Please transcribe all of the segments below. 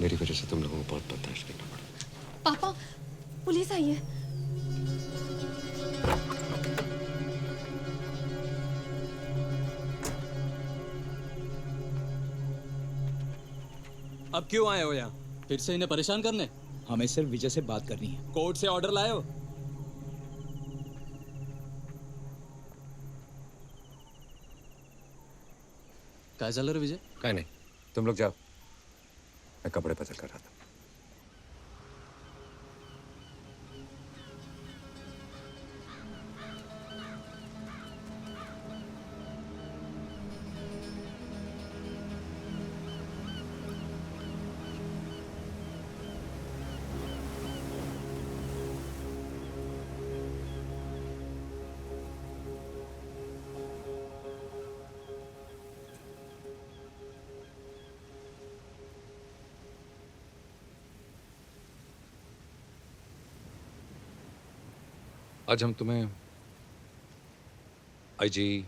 मेरी वजह से तुम लोगों को बहुत बर्दाश्त करना पड़ा। पापा, पुलिस आई है। अब क्यों आए हो यहाँ? फिर से इन्हें परेशान करने? हमें सिर्फ विजय से बात करनी है। कोर्ट से ऑर्डर लाए हो? काय झालं रे विजय? काय नहीं, तुम लोग जाओ, मैं कपड़े बदल कर रहा था। आज हम तुम्हें आईजी,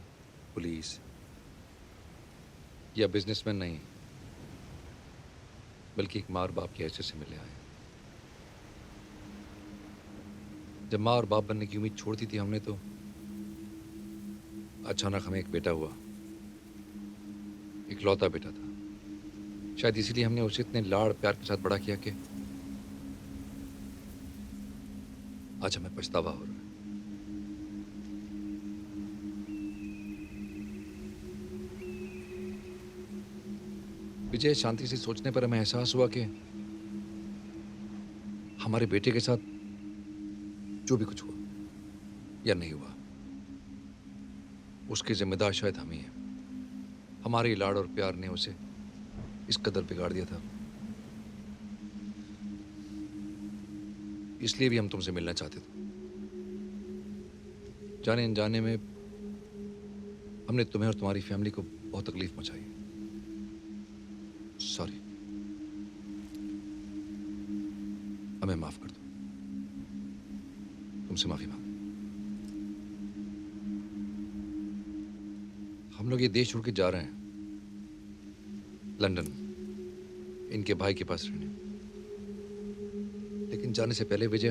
पुलिस या बिजनेसमैन नहीं, बल्कि एक माँ और बाप की हैसियत से मिले आए। जब माँ और बाप बनने की उम्मीद छोड़ दी थी हमने, तो अचानक हमें एक बेटा हुआ, इकलौता बेटा था। शायद इसीलिए हमने उसे इतने लाड़ प्यार के साथ बड़ा किया कि आज हमें पछतावा हो रहा है। विजय, शांति से सोचने पर हमें एहसास हुआ कि हमारे बेटे के साथ जो भी कुछ हुआ या नहीं हुआ, उसके जिम्मेदार शायद हम ही हैं। हमारे लाड़ और प्यार ने उसे इस कदर बिगाड़ दिया था। इसलिए भी हम तुमसे मिलना चाहते थे। जाने अनजाने में हमने तुम्हें और तुम्हारी फैमिली को बहुत तकलीफ मचाई। सॉरी, हमें माफ कर दो। तुमसे माफी मांग। हम लोग ये देश छोड़ के जा रहे हैं लंदन, इनके भाई के पास रहने। लेकिन जाने से पहले विजय,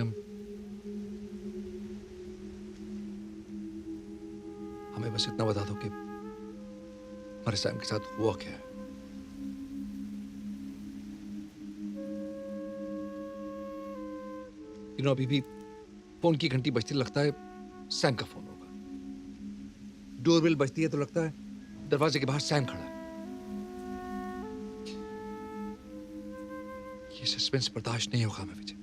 हमें बस इतना बता दो कि हमारे सैम के साथ हुआ क्या है। अभी भी फोन की घंटी बजती, लगता है सैम का फोन होगा। डोरबेल बजती है तो लगता है दरवाजे के बाहर सैम खड़ा है। ये सस्पेंस बर्दाश्त नहीं होगा हमें विजय।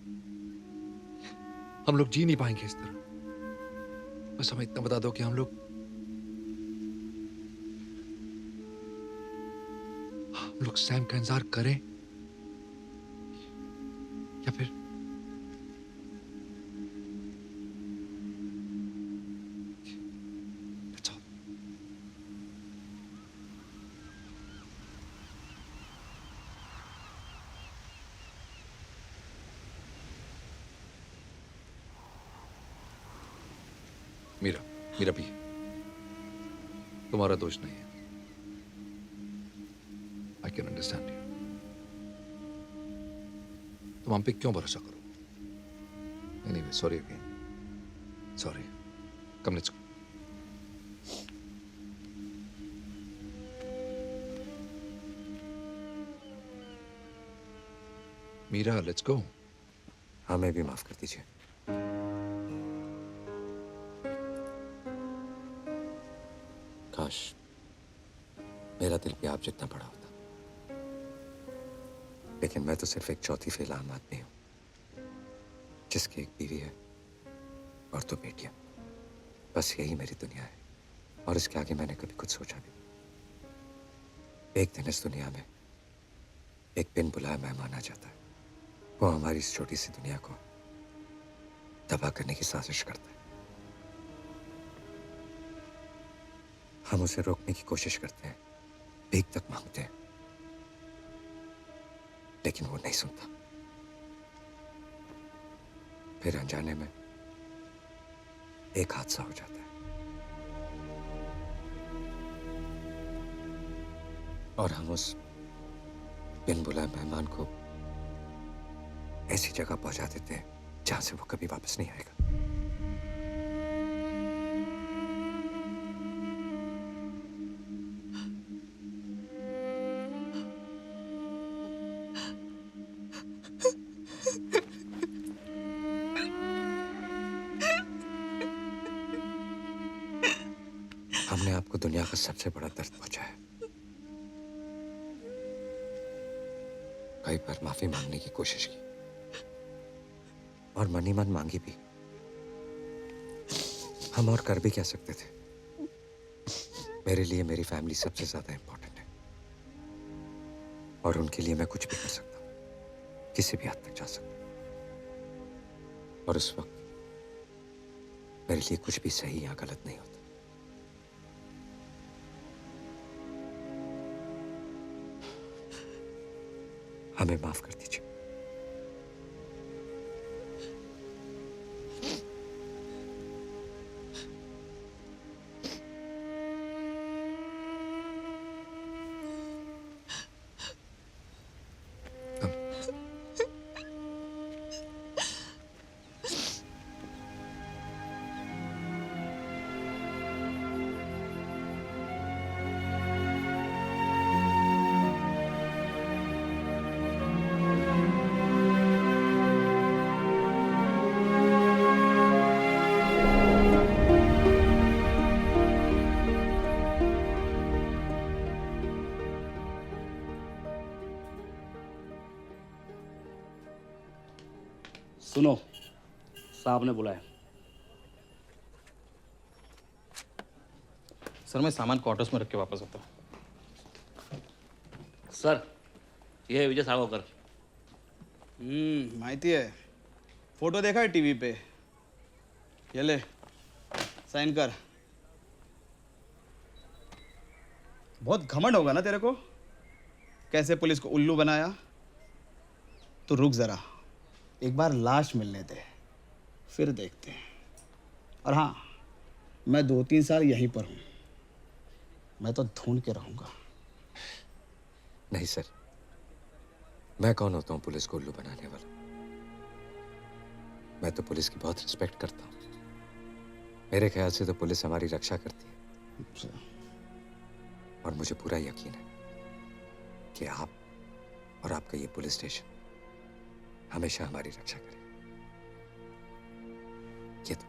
हम लोग जी नहीं पाएंगे इस तरह। बस हमें इतना बता दो कि हम लोग सैम का इंतजार करें या फिर मीरा, मीरा भी तुम्हारा दोष नहीं है। I can understand you. तुम हम पे क्यों भरोसा करो? Anyway, sorry again. Sorry. Come let's go. Meera, let's go. हमें भी माफ कर दीजिए। काश मेरा दिल भी आप जितना बड़ा होता, लेकिन मैं तो सिर्फ एक चौथी फेल आम आदमी हूं, जिसकी एक बीवी है और दो बेटियां। बस यही मेरी दुनिया है, और इसके आगे मैंने कभी कुछ सोचा नहीं। एक दिन इस दुनिया में एक बिन बुलाए मेहमान आ जाता है। वो हमारी इस छोटी सी दुनिया को तबाह करने की साजिश करता है। हम उसे रोकने की कोशिश करते हैं, भीख तक मांगते हैं, लेकिन वो नहीं सुनता। फिर अनजाने में एक हादसा हो जाता है और हम उस बिन बुलाए मेहमान को ऐसी जगह पहुंचा देते हैं जहां से वो कभी वापस नहीं आएगा। हमने आपको दुनिया का सबसे बड़ा दर्द पहुंचाया। कई बार माफी मांगने की कोशिश की और मनी मन मांगी भी। हम और कर भी क्या सकते थे? मेरे लिए मेरी फैमिली सबसे ज्यादा इंपॉर्टेंट है और उनके लिए मैं कुछ भी कर सकता हूं, किसी भी हद तक जा सकता हूं। और उस वक्त मेरे लिए कुछ भी सही या गलत नहीं होता। हमें माफ कर दीजिए। सुनो, साहब ने बुलाया। सर मैं सामान क्वार्टर्स में रख के वापस आता हूँ। सर, ये है विजय सावरकर। माहिती है, फोटो देखा है टीवी पे। ये ले, साइन कर। बहुत घमंड होगा ना तेरे को, कैसे पुलिस को उल्लू बनाया। तो रुक जरा, एक बार लाश मिलने दे, फिर देखते हैं। और हाँ, मैं 2-3 साल यहीं पर हूँ, मैं तो ढूंढ के रहूंगा। नहीं सर, मैं कौन होता हूँ पुलिस को उल्लू बनाने वाला? मैं तो पुलिस की बहुत रिस्पेक्ट करता हूँ। मेरे ख्याल से तो पुलिस हमारी रक्षा करती है। अच्छा। और मुझे पूरा यकीन है कि आप और आपका ये पुलिस स्टेशन हमेशा हमारी रक्षा करेगा। ये तो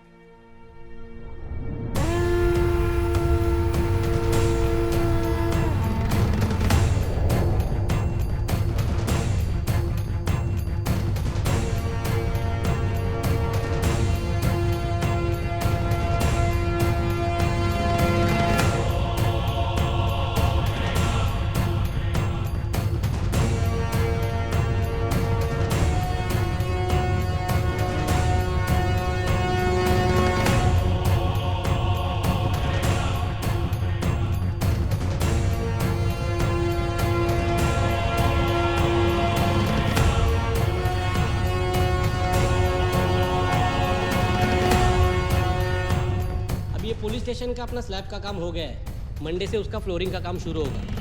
पुलिस स्टेशन का अपना स्लैब का काम हो गया है। मंडे से उसका फ्लोरिंग का काम शुरू होगा।